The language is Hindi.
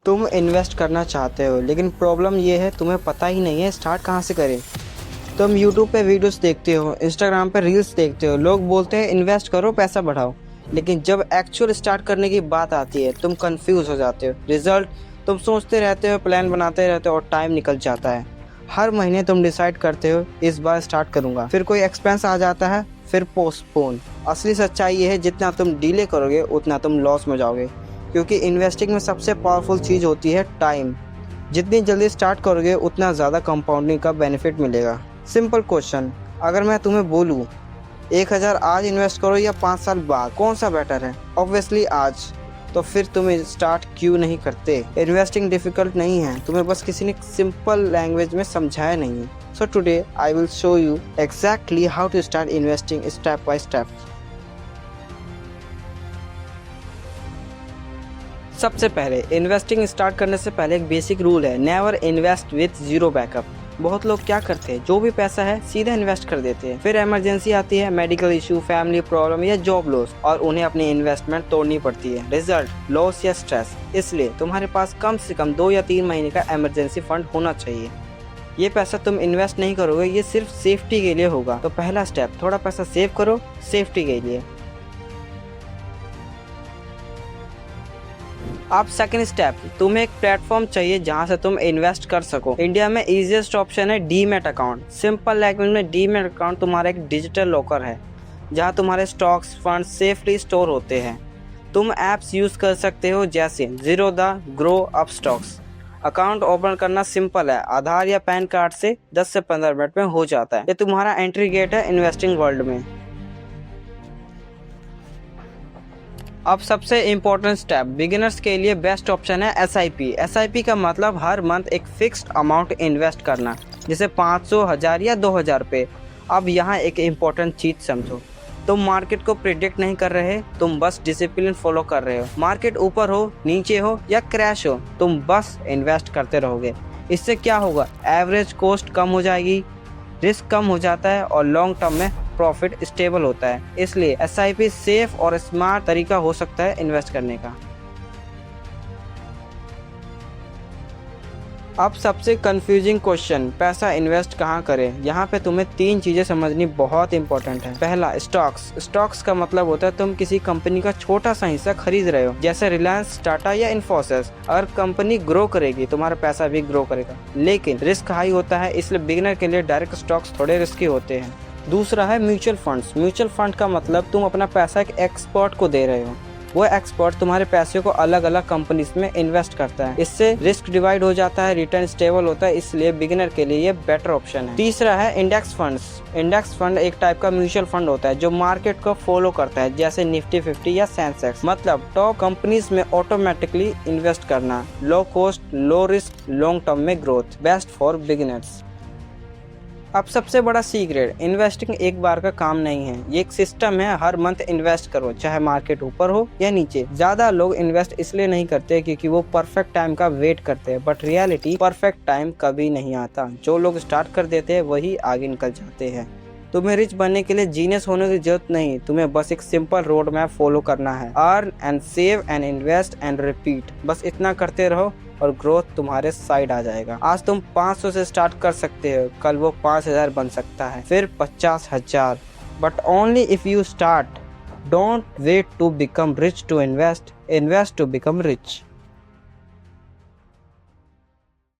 तुम इन्वेस्ट करना चाहते हो लेकिन प्रॉब्लम ये है तुम्हें पता ही नहीं है स्टार्ट कहाँ से करें। तुम यूट्यूब पे वीडियोस देखते हो, इंस्टाग्राम पे रील्स देखते हो, लोग बोलते हैं इन्वेस्ट करो पैसा बढ़ाओ, लेकिन जब एक्चुअल स्टार्ट करने की बात आती है तुम कंफ्यूज हो जाते हो। रिजल्ट, तुम सोचते रहते हो, प्लान बनाते रहते हो और टाइम निकल जाता है। हर महीने तुम डिसाइड करते हो इस बार स्टार्ट करूँगा, फिर कोई एक्सपेंस आ जाता है, फिर पोस्टपोन। असली सच्चाई ये है जितना तुम डिले करोगे उतना तुम लॉस में जाओगे, क्योंकि इन्वेस्टिंग में सबसे पावरफुल चीज़ होती है टाइम। जितनी जल्दी स्टार्ट करोगे उतना ज़्यादा कंपाउंडिंग का बेनिफिट मिलेगा। सिंपल क्वेश्चन, अगर मैं तुम्हें बोलूँ 1000 आज इन्वेस्ट करो या 5 साल बाद, कौन सा बेटर है? ऑब्वियसली आज। तो फिर तुम स्टार्ट क्यों नहीं करते? इन्वेस्टिंग डिफिकल्ट नहीं है, तुम्हें बस किसी ने सिंपल लैंग्वेज में समझाया नहीं है। So today I will show you exactly how to start investing step by step. सबसे पहले इन्वेस्टिंग स्टार्ट करने से पहले एक बेसिक रूल है, never invest with zero backup. बहुत लोग क्या करते हैं, जो भी पैसा है सीधा इन्वेस्ट कर देते हैं, फिर इमरजेंसी आती है, मेडिकल इशू, फैमिली प्रॉब्लम या जॉब लॉस, और उन्हें अपनी इन्वेस्टमेंट तोड़नी पड़ती है। रिजल्ट, लॉस या स्ट्रेस। इसलिए तुम्हारे पास कम से कम 2 या 3 महीने का इमरजेंसी फंड होना चाहिए। ये पैसा तुम इन्वेस्ट नहीं करोगे, ये सिर्फ सेफ्टी के लिए होगा। तो पहला स्टेप, थोड़ा पैसा सेव करो सेफ्टी के लिए। अब सेकंड स्टेप, तुम्हें एक प्लेटफॉर्म चाहिए जहां से तुम इन्वेस्ट कर सको। इंडिया में इजीएस्ट ऑप्शन है डीमैट अकाउंट। सिंपल लैंग्वेज में डीमैट अकाउंट तुम्हारा एक डिजिटल लॉकर है जहां तुम्हारे स्टॉक्स, फंड्स सेफली स्टोर होते हैं। तुम ऐप्स यूज कर सकते हो जैसे Zerodha, grow, up stocks. Account open करना सिंपल है, आधार या पैन कार्ड से 10 से 15 मिनट में हो जाता है। ये तुम्हारा एंट्री गेट है इन्वेस्टिंग वर्ल्ड में। अब सबसे इम्पोर्टेंट स्टेप, बिगिनर्स के लिए बेस्ट ऑप्शन है एसआईपी। एसआईपी का मतलब हर मंथ एक फिक्स्ड अमाउंट इन्वेस्ट करना, जैसे 500, 1000 या 2000 रुपये। अब यहाँ एक इम्पोर्टेंट चीज़ समझो, तुम मार्केट को प्रिडिक्ट नहीं कर रहे, तुम बस डिसिप्लिन फॉलो कर रहे हो। मार्केट ऊपर हो, नीचे हो या क्रैश हो, तुम बस इन्वेस्ट करते रहोगे। इससे क्या होगा, एवरेज कॉस्ट कम हो जाएगी, रिस्क कम हो जाता है और लॉन्ग टर्म में प्रॉफिट स्टेबल होता है। इसलिए एसआईपी सेफ और स्मार्ट तरीका हो सकता है इन्वेस्ट करने का। अब सबसे कंफ्यूजिंग क्वेश्चन, पैसा इन्वेस्ट कहाँ करें? यहाँ पे तुम्हें 3 चीजें समझनी बहुत इंपॉर्टेंट है। पहला, स्टॉक्स। स्टॉक्स का मतलब होता है तुम किसी कंपनी का छोटा सा हिस्सा खरीद रहे हो, जैसे रिलायंस, टाटा या इन्फोसिस। अगर कंपनी ग्रो करेगी तुम्हारा पैसा भी ग्रो करेगा, लेकिन रिस्क हाई होता है, इसलिए बिगिनर के लिए डायरेक्ट स्टॉक्स थोड़े रिस्की होते हैं। दूसरा है म्यूचुअल फंड्स। म्यूचुअल फंड का मतलब तुम अपना पैसा एक एक्सपर्ट को दे रहे हो, वो एक्सपर्ट तुम्हारे पैसे को अलग अलग कंपनीज में इन्वेस्ट करता है। इससे रिस्क डिवाइड हो जाता है, रिटर्न स्टेबल होता है, इसलिए बिगिनर के लिए ये बेटर ऑप्शन है। तीसरा है इंडेक्स फंड्स। इंडेक्स फंड एक टाइप का म्यूचुअल फंड होता है जो मार्केट को फॉलो करता है, जैसे निफ्टी 50 या सेंसेक्स। मतलब टॉप कंपनीज में ऑटोमेटिकली इन्वेस्ट करना, low cost, low risk, long term में ग्रोथ, बेस्ट फॉर बिगिनर्स। अब सबसे बड़ा सीक्रेट, इन्वेस्टिंग एक बार का काम नहीं है, ये एक सिस्टम है। हर मंथ इन्वेस्ट करो, चाहे मार्केट ऊपर हो या नीचे। ज्यादा लोग इन्वेस्ट इसलिए नहीं करते क्योंकि वो परफेक्ट टाइम का वेट करते हैं, बट रियलिटी परफेक्ट टाइम कभी नहीं आता। जो लोग स्टार्ट कर देते हैं वही आगे निकल जाते हैं। तुम्हें रिच बनने के लिए जीनियस होने की जरूरत नहीं, तुम्हें बस एक सिंपल रोड मैप फॉलो करना है। Earn and save and invest and repeat, बस इतना करते रहो और ग्रोथ तुम्हारे साइड आ जाएगा। आज तुम 500 से स्टार्ट कर सकते हो, कल वो 5000 बन सकता है, फिर 50,000। But only if you start. Don't wait to become rich to invest, invest to become rich.